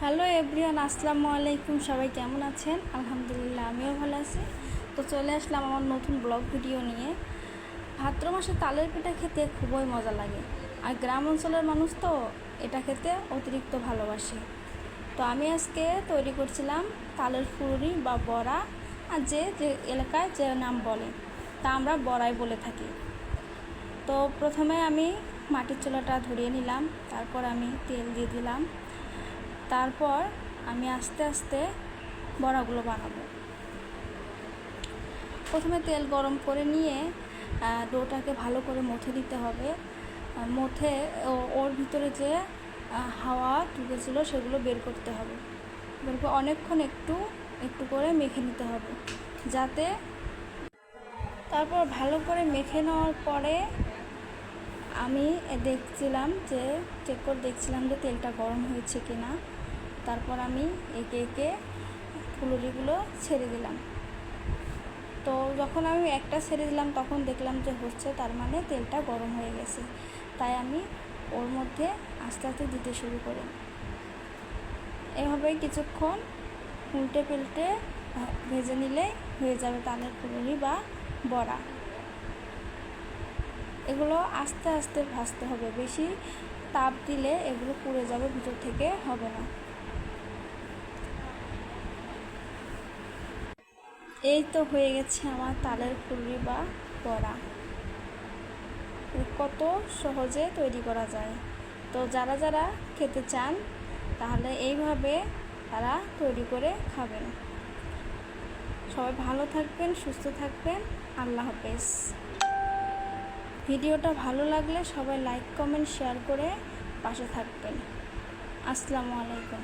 Hello everyone, আসসালামু আলাইকুম। সবাই কেমন আছেন? আলহামদুলিল্লাহ, আমিও ভালো আছি। তো চলে আসলাম আমার নতুন ব্লগ ভিডিও নিয়ে। ভাদ্র মাসে তালের পিঠা খেতে খুবই মজা লাগে, আর গ্রাম অঞ্চলের মানুষ তো এটা খেতে অতিরিক্ত ভালোবাসে। তো আমি আজকে তৈরি করছিলাম তালের ফুলুরি বা বড়া, আর যে এলাকায় যে নাম বলে তা আমরা বড়াই বলে থাকি। তো প্রথমে আমি মাটির চুলাটা ধরিয়ে নিলাম, তারপর আমি তেল দিয়ে দিলাম, তারপর আমি আস্তে আস্তে বড়াগুলো বানাবো। প্রথমে তেল গরম করে নিয়ে ডোটাকে ভালো করে মথে দিতে হবে। মথে ওর ভিতরে যে হাওয়া ঢুকেছিল সেগুলো বের করতে হবে। বের করে অনেকক্ষণ একটু একটু করে মেখে নিতে হবে, যাতে তারপর ভালো করে মেখে নেওয়ার পরে আমি চেক করে দেখছিলাম যে তেলটা গরম হয়েছে কি না। তারপর আমি একে একে ফুলুরিগুলো ছেড়ে দিলাম। তো যখন আমি একটা ছেড়ে দিলাম তখন দেখলাম যে হচ্ছে, তার মানে তেলটা গরম হয়ে গেছে। তাই আমি ওর মধ্যে আস্তে আস্তে দিতে শুরু করি। এভাবেই কিছুক্ষণ উল্টে পাল্টে ভেজে নিলেই হয়ে যাবে তালের ফুলুরি বা বড়া। এগুলো আস্তে আস্তে ভাজতে হবে, বেশি তাপ দিলে এগুলো পুড়ে যাবে, ভিতর থেকে হবে না। এই তো হয়ে গেছে আমার তালের ফুলুরি বা বড়া। কত সহজে তৈরি করা যায়। তো যারা যারা খেতে চান তাহলে এইভাবে তারা তৈরি করে খাবেন। সবাই ভালো থাকবেন, সুস্থ থাকবেন। আল্লাহ হাফেজ। ভিডিওটা ভালো লাগলে সবাই লাইক কমেন্ট শেয়ার করে পাশে থাকবেন। আসসালামু আলাইকুম।